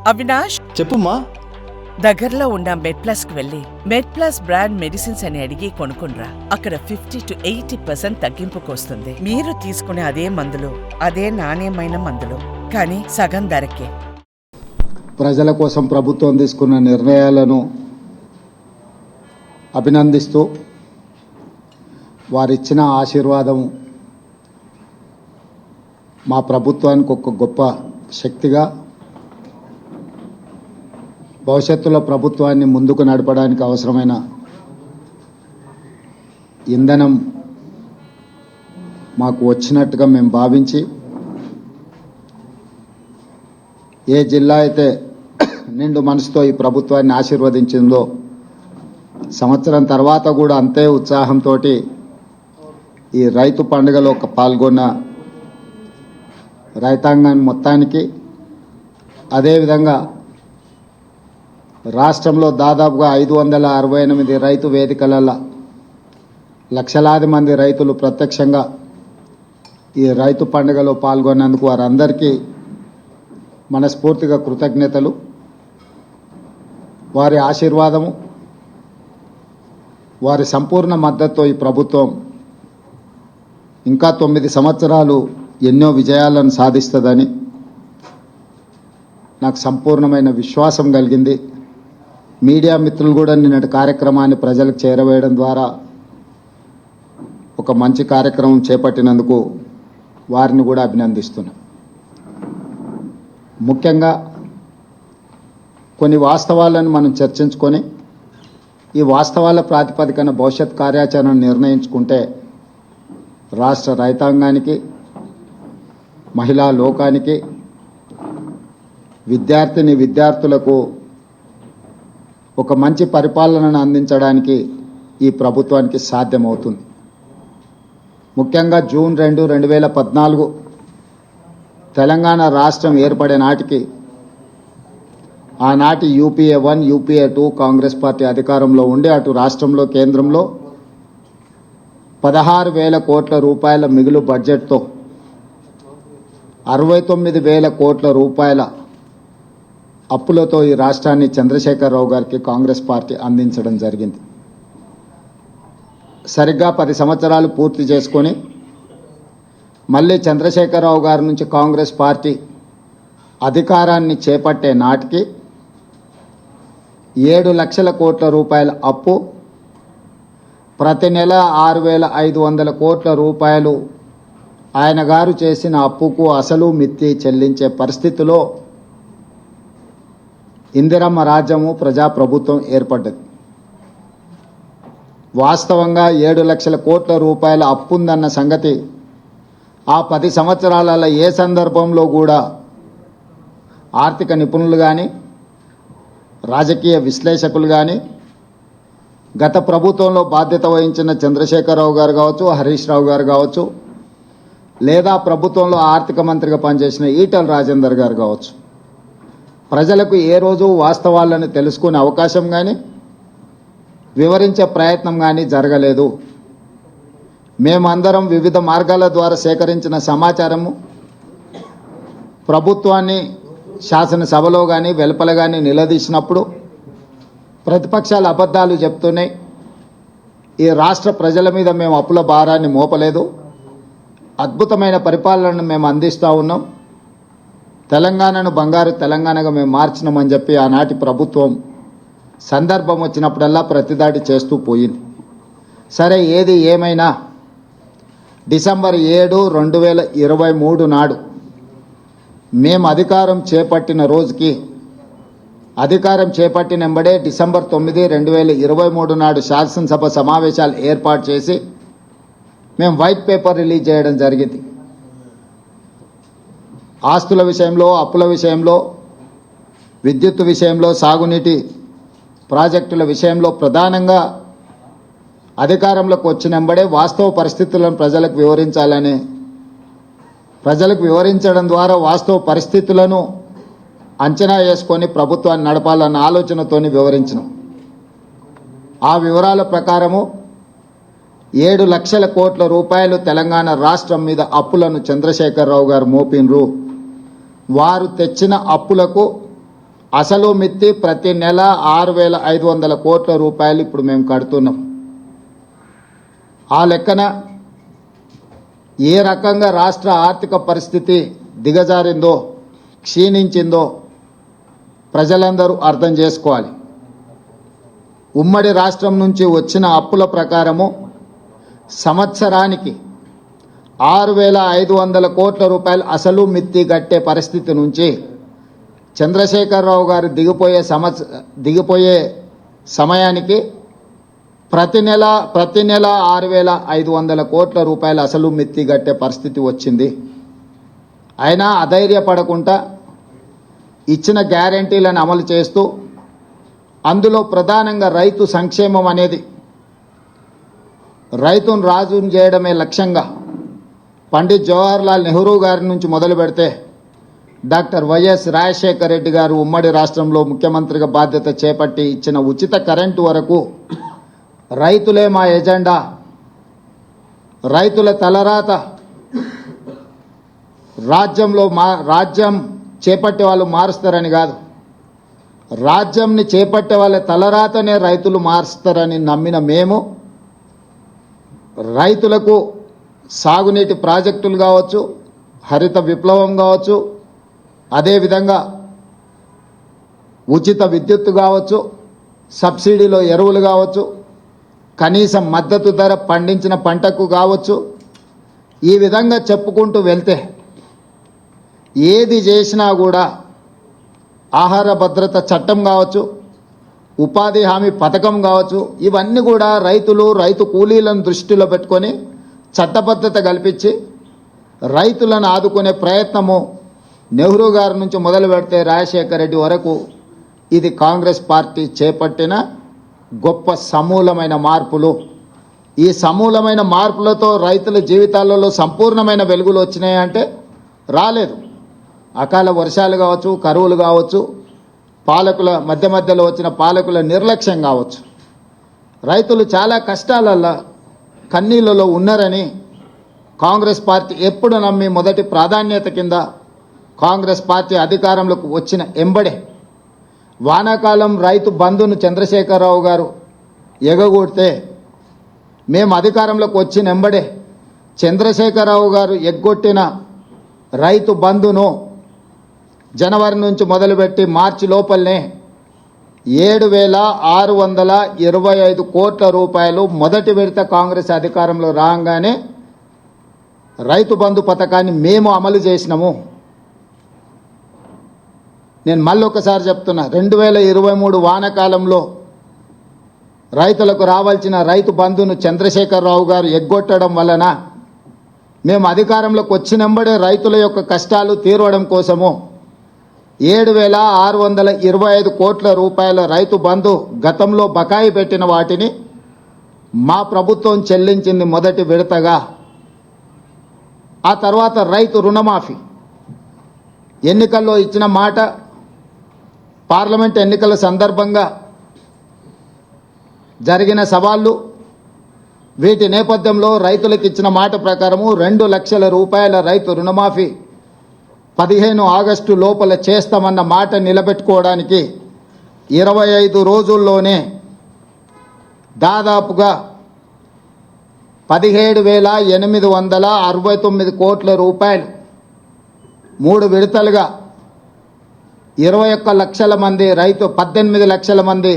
అవినాష్, చెప్పుమా. దగ్గరలో ఉన్న మెడ్ప్లస్ కు వెళ్ళి మెడ్ప్లస్ బ్రాండ్ మెడిసిన్స్ అని అడిగి కొనుక్కునరా. అక్కడ 50 to 80% తగ్గింపుకు వస్తుంది. మీరు తీసుకునే అదే మందులు, అదే నాణ్యమైన మందులు, కానీ సగం ధరకే. ప్రజల కోసం ప్రభుత్వం తీసుకున్న నిర్ణయాలను అభినందిస్తూ వారిచ్చిన ఆశీర్వాదం మా ప్రభుత్వానికి ఒక గొప్ప శక్తిగా, భవిష్యత్తులో ప్రభుత్వాన్ని ముందుకు నడపడానికి అవసరమైన ఇంధనం మాకు వచ్చినట్టుగా మేము భావించి, ఏ జిల్లా అయితే నిండు మనసుతో ఈ ప్రభుత్వాన్ని ఆశీర్వదించిందో సంవత్సరం తర్వాత కూడా అంతే ఉత్సాహంతో ఈ రైతు పండుగలో పాల్గొన్న రైతాంగం మొత్తానికి, అదేవిధంగా రాష్ట్రంలో దాదాపుగా 568 రైతు వేదికలలో లక్షలాది మంది రైతులు ప్రత్యక్షంగా ఈ రైతు పండుగలో పాల్గొన్నందుకు వారందరికీ మనస్ఫూర్తిగా కృతజ్ఞతలు. వారి ఆశీర్వాదము, వారి సంపూర్ణ మద్దతుతో ఈ ప్రభుత్వం ఇంకా 9 సంవత్సరాలు ఎన్నో విజయాలను సాధిస్తుందని నాకు సంపూర్ణమైన విశ్వాసం కలిగింది. మీడియా మిత్రులు కూడా నిన్నటి కార్యక్రమాన్ని ప్రజలకు చేరవేయడం ద్వారా ఒక మంచి కార్యక్రమం చేపట్టినందుకు వారిని కూడా అభినందిస్తున్నా. ముఖ్యంగా కొన్ని వాస్తవాలను మనం చర్చించుకొని ఈ వాస్తవాల ప్రాతిపదికన భవిష్యత్ కార్యాచరణ నిర్ణయించుకుంటే రాష్ట్ర రైతాంగానికి, మహిళా లోకానికి, విద్యార్థులకు ఒక మంచి పరిపాలనను అందించడానికి ఈ ప్రభుత్వానికి సాధ్యమవుతుంది. ముఖ్యంగా జూన్ 2, 2014 తెలంగాణ రాష్ట్రం ఏర్పడే నాటికి ఆనాటి UPA 1, UPA 2 కాంగ్రెస్ పార్టీ అధికారంలో ఉండి అటు రాష్ట్రంలో కేంద్రంలో 16,000 కోట్ల రూపాయల మిగులు బడ్జెట్తో 69,000 కోట్ల రూపాయల అప్పులతో ఈ రాష్ట్రాన్ని చంద్రశేఖరరావు గారికి కాంగ్రెస్ పార్టీ అందించడం జరిగింది. సరిగ్గా 10 సంవత్సరాలు పూర్తి చేసుకొని మళ్ళీ చంద్రశేఖరరావు గారి నుంచి కాంగ్రెస్ పార్టీ అధికారాన్ని చేపట్టే నాటికి 7 లక్షల కోట్ల రూపాయల అప్పు, ప్రతి నెల 6,500 కోట్ల రూపాయలు ఆయన గారు చేసిన అప్పుకు అసలు మిత్తి చెల్లించే పరిస్థితిలో ఇందిరమ్మ రాజ్యము, ప్రజాప్రభుత్వం ఏర్పడ్డది. వాస్తవంగా 7 లక్షల కోట్ల రూపాయల అప్పుందన్న సంగతి ఆ 10 సంవత్సరాలలో ఏ సందర్భంలో కూడా ఆర్థిక నిపుణులు కానీ, రాజకీయ విశ్లేషకులు కానీ, గత ప్రభుత్వంలో బాధ్యత వహించిన చంద్రశేఖరరావు గారు కావచ్చు, హరీష్ రావు గారు కావచ్చు, లేదా ప్రభుత్వంలో ఆర్థిక మంత్రిగా పనిచేసిన ఈటల రాజేందర్ గారు కావచ్చు, ప్రజలకు ఏ రోజు వాస్తవాలను తెలుసుకునే అవకాశం కానీ, వివరించే ప్రయత్నం కానీ జరగలేదు. మేమందరం వివిధ మార్గాల ద్వారా సేకరించిన సమాచారము ప్రభుత్వాన్ని శాసనసభలో కానీ వెలుపల కానీ నిలదీసినప్పుడు ప్రతిపక్షాలు అబద్ధాలు చెప్తున్నాయి. ఈ రాష్ట్ర ప్రజల మీద మేము అప్పుల భారాన్ని మోపలేదు, అద్భుతమైన పరిపాలనను మేము అందిస్తూ ఉన్నాం, తెలంగాణను బంగారు తెలంగాణగా మేము మార్చినామని చెప్పి ఆనాటి ప్రభుత్వం సందర్భం వచ్చినప్పుడల్లా ప్రతిదాడి చేస్తూ పోయింది. సరే, ఏది ఏమైనా డిసెంబర్ 7, 2023 నాడు మేము అధికారం చేపట్టిన రోజుకి, అధికారం చేపట్టిన వెంబడే డిసెంబర్ 9, 2023 నాడు శాసనసభ సమావేశాలు ఏర్పాటు చేసి మేము వైట్ పేపర్ రిలీజ్ చేయడం జరిగింది. ఆస్తుల విషయంలో, అప్పుల విషయంలో, విద్యుత్ విషయంలో, సాగునీటి ప్రాజెక్టుల విషయంలో ప్రధానంగా అధికారంలోకి వచ్చిన వెంబడే వాస్తవ పరిస్థితులను ప్రజలకు వివరించాలని, ప్రజలకు వివరించడం ద్వారా వాస్తవ పరిస్థితులను అంచనా వేసుకొని ప్రభుత్వాన్ని నడపాలన్న ఆలోచనతోని వివరించినాం. ఆ వివరాల ప్రకారము 7 లక్షల కోట్ల రూపాయలు తెలంగాణ రాష్ట్రం మీద అప్పులను చంద్రశేఖరరావు గారు మోపినరు. వారు తెచ్చిన అప్పులకు అసలు మిత్తి ప్రతి నెల 6,500 కోట్ల రూపాయలు ఇప్పుడు మేము కడుతున్నాం. ఆ లెక్కన ఏ రకంగా రాష్ట్ర ఆర్థిక పరిస్థితి దిగజారిందో, క్షీణించిందో ప్రజలందరూ అర్థం చేసుకోవాలి. ఉమ్మడి రాష్ట్రం నుంచి వచ్చిన అప్పుల ప్రకారము సంవత్సరానికి 6,500 కోట్ల రూపాయలు అసలు మిత్తి కట్టే పరిస్థితి నుంచి చంద్రశేఖరరావు గారు దిగిపోయే సమయానికి ప్రతి నెల 6,500 కోట్ల రూపాయలు అసలు మిత్తి కట్టే పరిస్థితి వచ్చింది. అయినా అధైర్యపడకుండా ఇచ్చిన గ్యారెంటీలను అమలు చేస్తూ, అందులో ప్రధానంగా రైతు సంక్షేమం అనేది, రైతును రాజును చేయడమే లక్ష్యంగా పండిత్ జవహర్లాల్ నెహ్రూ గారి నుంచి మొదలు పెడితే డాక్టర్ వైఎస్ రాజశేఖర రెడ్డి గారు ఉమ్మడి రాష్ట్రంలో ముఖ్యమంత్రిగా బాధ్యత చేపట్టి ఇచ్చిన ఉచిత కరెంటు వరకు రైతులే మా ఎజెండా, రైతుల తలరాత, రాజ్యం చేపట్టే వాళ్ళు మారుస్తారని కాదు, రాజ్యంని చేపట్టే వాళ్ళ తలరాతనే రైతులు మారుస్తారని నమ్మిన మేము రైతులకు సాగునీటి ప్రాజెక్టులు కావచ్చు, హరిత విప్లవం కావచ్చు, అదేవిధంగా ఉచిత విద్యుత్తు కావచ్చు, సబ్సిడీలో ఎరువులు కావచ్చు, కనీసం మద్దతు ధర పండించిన పంటకు కావచ్చు, ఈ విధంగా చెప్పుకుంటూ వెళ్తే ఏది చేసినా కూడా ఆహార భద్రత చట్టం కావచ్చు, ఉపాధి హామీ పథకం కావచ్చు, ఇవన్నీ కూడా రైతు కూలీలను దృష్టిలో పెట్టుకొని చట్టబద్ధత కల్పించి రైతులను ఆదుకునే ప్రయత్నము నెహ్రూ గారి నుంచి మొదలు పెడితే రాజశేఖర రెడ్డి వరకు ఇది కాంగ్రెస్ పార్టీ చేపట్టిన గొప్ప సమూలమైన మార్పులు. ఈ సమూలమైన మార్పులతో రైతుల జీవితాలలో సంపూర్ణమైన వెలుగులు వచ్చినాయంటే రాలేదు. అకాల వర్షాలు కావచ్చు, కరువులు కావచ్చు, పాలకుల మధ్యలో వచ్చిన పాలకుల నిర్లక్ష్యం కావచ్చు, రైతులు చాలా కష్టాలలో కన్నీళ్ళలో ఉన్నారని కాంగ్రెస్ పార్టీ ఎప్పుడు నమ్మి మొదటి ప్రాధాన్యత కింద కాంగ్రెస్ పార్టీ అధికారంలోకి వచ్చిన ఎంబడే వానాకాలం రైతు బంధును చంద్రశేఖరరావు గారు ఎగగొడితే మేము అధికారంలోకి వచ్చిన ఎంబడే చంద్రశేఖరరావు గారు ఎగ్గొట్టిన రైతు బంధును జనవరి నుంచి మొదలుపెట్టి మార్చి లోపలనే 7,625 కోట్ల రూపాయలు మొదటి విడత కాంగ్రెస్ అధికారంలో రాగానే రైతు బంధు పథకాన్ని మేము అమలు చేసినాము. నేను మళ్ళొకసారి చెప్తున్నా, 2023 వానాకాలంలో రైతులకు రావాల్సిన రైతు బంధును చంద్రశేఖరరావు గారు ఎగ్గొట్టడం వలన మేము అధికారంలోకి వచ్చినంబడే రైతుల యొక్క కష్టాలు తీరవడం కోసము 7,625 కోట్ల రూపాయల రైతు బంధు గతంలో బకాయి పెట్టిన వాటిని మా ప్రభుత్వం చెల్లించింది మొదటి విడతగా. ఆ తర్వాత రైతు రుణమాఫీ ఎన్నికల్లో ఇచ్చిన మాట, పార్లమెంట్ ఎన్నికల సందర్భంగా జరిగిన సవాళ్ళు, వీటి నేపథ్యంలో రైతులకు ఇచ్చిన మాట ప్రకారము 2 లక్షల రూపాయల రైతు రుణమాఫీ 15 ఆగస్టు లోపల చేస్తామన్న మాట నిలబెట్టుకోవడానికి 25 రోజుల్లోనే దాదాపుగా 17,869 కోట్ల రూపాయలు 3 విడతలుగా 21 లక్షల మంది రైతు 18 లక్షల మంది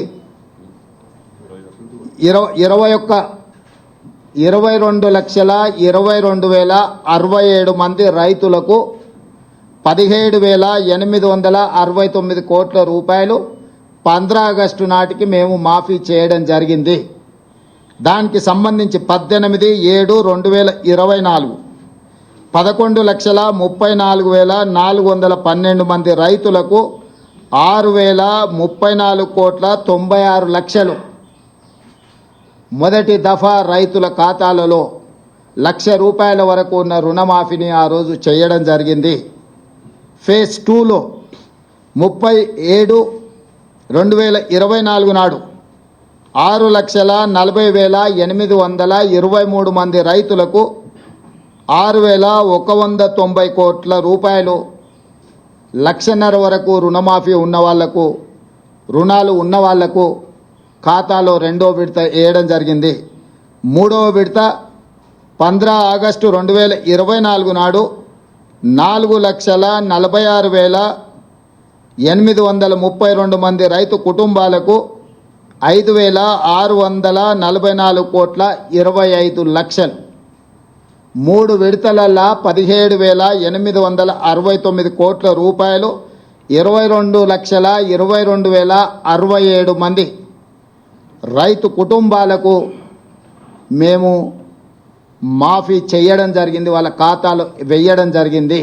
22,22,067 మంది రైతులకు 17,869 కోట్ల రూపాయలు 15 ఆగస్టు నాటికి మేము మాఫీ చేయడం జరిగింది. దానికి సంబంధించి 18/7/2024 11,34,412 మంది రైతులకు 6,034 కోట్ల 96 లక్షలు మొదటి దఫా రైతుల ఖాతాలలో ₹1,00,000 వరకు ఉన్న రుణమాఫీని ఆ రోజు చేయడం జరిగింది. ఫేజ్ 2లో 30/7/2024 నాడు 6,40,823 మంది రైతులకు 6,190 కోట్ల రూపాయలు 1,50,000 వరకు రుణమాఫీ ఉన్న వాళ్లకు, రుణాలు ఉన్న వాళ్లకు ఖాతాలో 2వ విడత వేయడం జరిగింది. 3వ విడత 15 ఆగస్టు 2024 నాడు 4,46,832 మంది రైతు కుటుంబాలకు 5,644 కోట్ల 25 లక్షలు, 3 విడతలల్లా 17,869 కోట్ల రూపాయలు 22,22,067 మంది రైతు కుటుంబాలకు మేము మాఫీ చేయడం జరిగింది, వాళ్ళ ఖాతాలో వేయడం జరిగింది.